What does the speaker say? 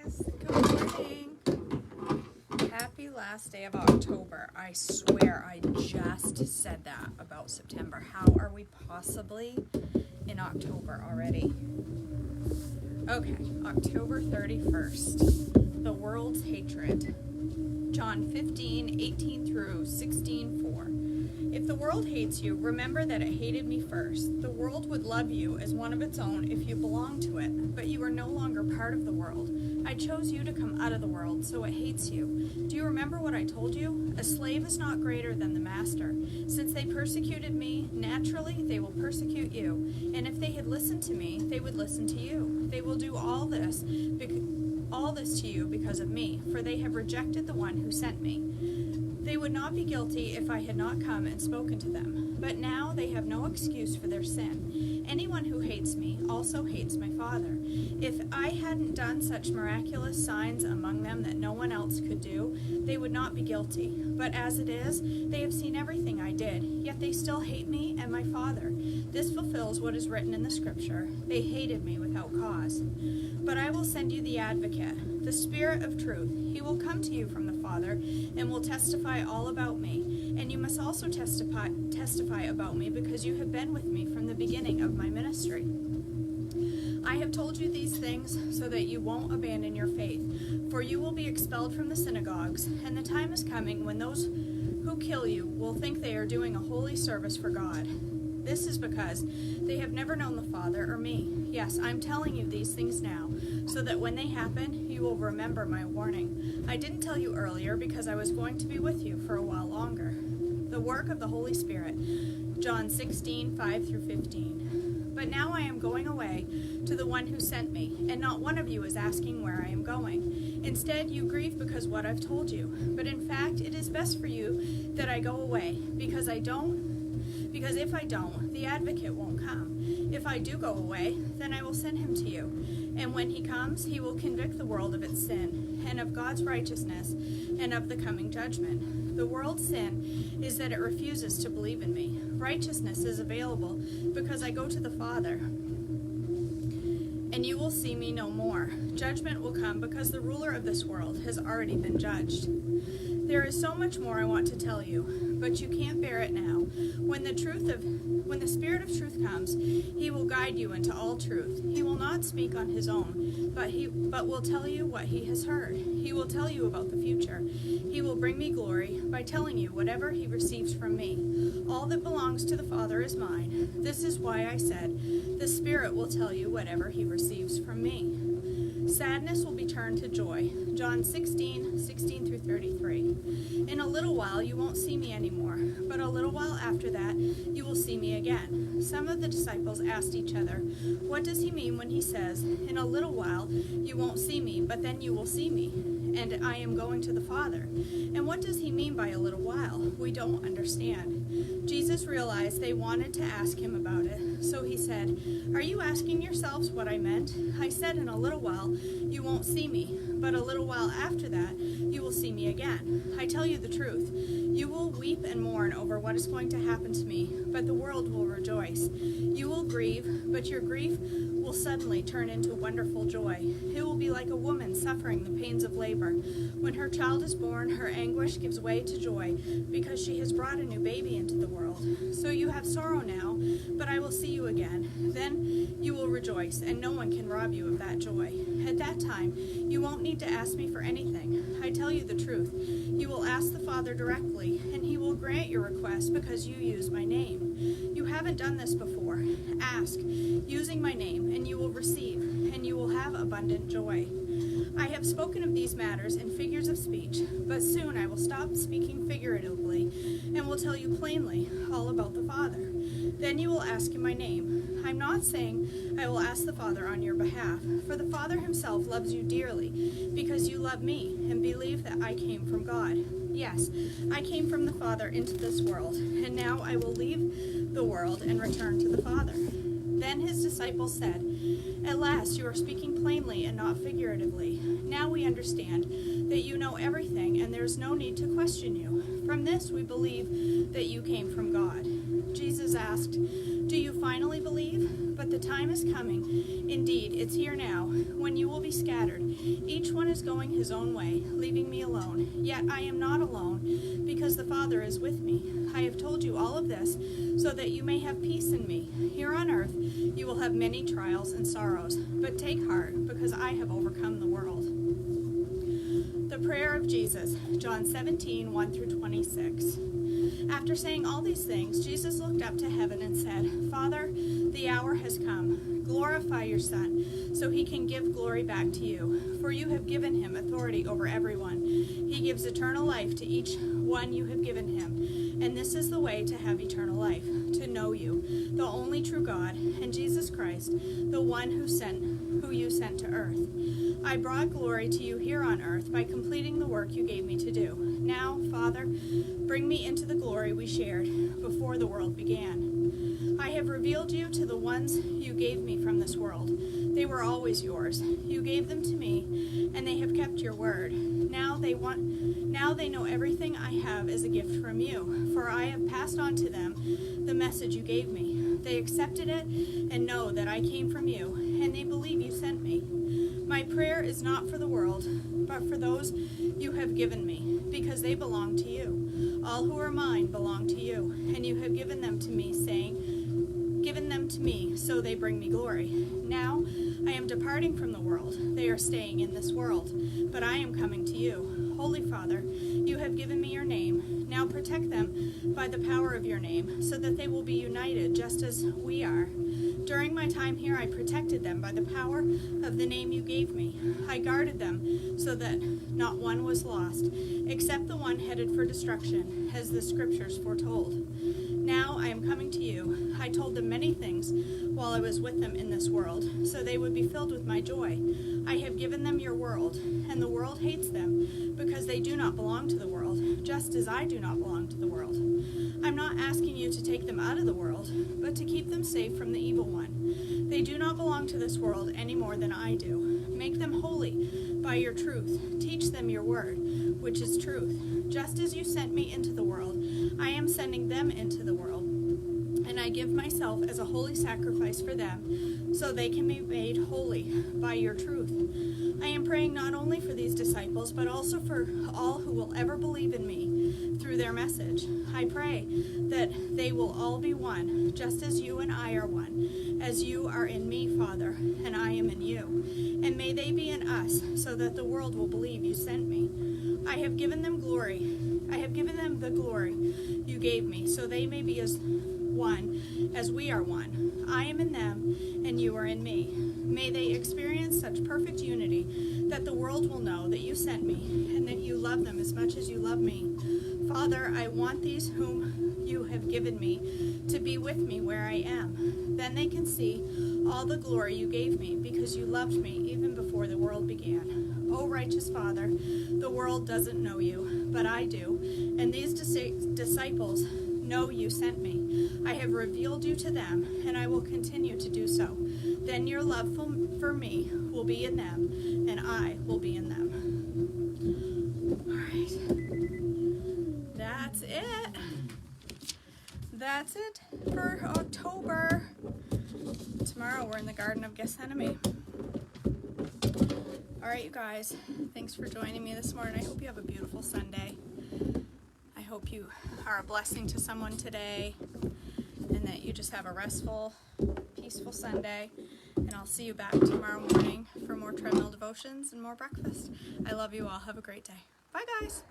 guys. Good morning. Happy last day of October. I swear I just said that about September. How are we possibly in October already? Okay, October 31st. The world's hatred. John 15:18 through 16:4. If the world hates you, remember that it hated me first. The world would love you as one of its own if you belonged to it, but you are no longer part of the world. I chose you to come out of the world, so it hates you. Do you remember what I told you? A slave is not greater than the master. Since they persecuted me, naturally they will persecute you. And if they had listened to me, they would listen to you. They will do all this to you because of me, for they have rejected the one who sent me. They would not be guilty if I had not come and spoken to them. But now they have no excuse for their sin. Anyone who hates me also hates my Father. If I hadn't done such miraculous signs among them that no one else could do, they would not be guilty. But as it is, they have seen everything I did, yet they still hate me and my Father. This fulfills what is written in the Scripture. They hated me without cause. But I will send you the Advocate, the Spirit of truth. He will come to you from the Father and will testify all about me. And you must also testify about me because you have been with me from the beginning of my ministry. I have told you these things so that you won't abandon your faith, for you will be expelled from the synagogues, and the time is coming when those who kill you will think they are doing a holy service for God. This is because they have never known the Father or me. Yes, I'm telling you these things now, so that when they happen, you will remember my warning. I didn't tell you earlier because I was going to be with you for a while longer. The work of the Holy Spirit, John 16:5 through 15. But now I am going away to the one who sent me, and not one of you is asking where I am going. Instead, you grieve because what I've told you. But in fact, it is best for you that I go away, because if I don't, the Advocate won't come. If I do go away, then I will send him to you. And when he comes, he will convict the world of its sin, and of God's righteousness, and of the coming judgment. The world's sin is that it refuses to believe in me. Righteousness is available because I go to the Father, and you will see me no more. Judgment will come because the ruler of this world has already been judged. There is so much more I want to tell you, but you can't bear it now. When the Spirit of truth comes, he will guide you into all truth. He will not speak on his own, but will tell you what he has heard. He will tell you about the future. He will bring me glory by telling you whatever he receives from me. All that belongs to the Father is mine. This is why I said, the Spirit will tell you whatever he receives from me. Sadness will be turned to joy. John 16:16 through 33. In a little while you won't see me anymore, but a little while after that you will see me again. Some of the disciples asked each other, what does he mean when he says, in a little while you won't see me, but then you will see me, and I am going to the Father? And what does he mean by a little while? We don't understand. Jesus realized they wanted to ask him about it, so he said, are you asking yourselves what I meant? I said in a little while you won't see me, but a little while after that you will see me again. I tell you the truth. You will weep and mourn over what is going to happen to me, but the world will rejoice. You will grieve, but your grief will suddenly turn into wonderful joy. It will be like a woman suffering the pains of labor. When her child is born, her anguish gives way to joy because she has brought a new baby into the world. So you have sorrow now, but I will see you again. Then you will rejoice, and no one can rob you of that joy. At that time, you won't need to ask me for anything. I tell you the truth. You will ask the Father directly, and he will grant your request because you use my name. You haven't done this before. Ask, using my name, and you will receive, and you will have abundant joy. I have spoken of these matters in figures of speech, but soon I will stop speaking figuratively and will tell you plainly all about the Father. Then you will ask in my name. I'm not saying I will ask the Father on your behalf, for the Father himself loves you dearly because you love me and believe that I came from God. Yes, I came from the Father into this world, and now I will leave the world and return to the Father. Then his disciples said, at last you are speaking plainly and not figuratively. Now we understand that you know everything, and there is no need to question you. From this we believe that you came from God. Jesus asked, do you finally believe? But the time is coming, indeed, it's here now, when you will be scattered. Each one is going his own way, leaving me alone. Yet I am not alone, because the Father is with me. I have told you all of this, so that you may have peace in me. Here on earth you will have many trials and sorrows, but take heart, because I have overcome the world. The prayer of Jesus, John 17, 1 through 26. After saying all these things, Jesus looked up to heaven and said, Father, the hour has come. Glorify your Son, so he can give glory back to you. For you have given him authority over everyone. He gives eternal life to each one you have given him. And this is the way to have eternal life, to know you, the only true God, and Jesus Christ, the one who you sent to earth. I brought glory to you here on earth by completing the work you gave me to do. Now, Father, bring me into the glory we shared before the world began. I have revealed you to the ones you gave me from this world. They were always yours. You gave them to me, and they have kept your word. Now they know everything I have is a gift from you, for I have passed on to them the message you gave me. They accepted it and know that I came from you, and they believe you sent me. My prayer is not for the world, but for those you have given me, because they belong to you. All who are mine belong to you, and you have given them to me, so they bring me glory. Now I am departing from the world. They are staying in this world, but I am coming to you. Holy Father, you have given me your name. Now protect them by the power of your name, so that they will be united just as we are. During my time here, I protected them by the power of the name you gave me. I guarded them so that not one was lost, except the one headed for destruction, as the scriptures foretold. Now I am coming to you. I told them many things while I was with them in this world, so they would be filled with my joy. I have given them your world, and the world hates them, because they do not belong to the world, just as I do not belong to the world. I'm not asking you to take them out of the world, but to keep them safe from the evil one. They do not belong to this world any more than I do. Make them holy by your truth. Teach them your word, which is truth. Just as you sent me into the world, I am sending them into the world. And I give myself as a holy sacrifice for them, so they can be made holy by your truth. I am praying not only for these disciples, but also for all who will ever believe in me through their message. I pray that they will all be one, just as you and I are one, as you are in me, Father, and I am in you. And may they be in us, so that the world will believe you sent me. I have given them glory. I have given them the glory you gave me, so they may be as one as we are one. I am in them, and you are in me. May they experience such perfect unity that the world will know that you sent me, and that you love them as much as you love me. Father, I want these whom you have given me to be with me where I am. Then they can see all the glory you gave me, because you loved me even before the world began. O righteous Father, the world doesn't know you, but I do, and these disciples know you sent me. I have revealed you to them, and I will continue to do so. Then your love for me will be in them, and I will be in them. All right. That's it. That's it for October. Tomorrow we're in the Garden of Gethsemane. All right, you guys. Thanks for joining me this morning. I hope you have a beautiful Sunday. I hope you are a blessing to someone today, and that you just have a restful, peaceful Sunday. And I'll see you back tomorrow morning for more Treadmill Devotions and more breakfast. I love you all. Have a great day. Bye, guys.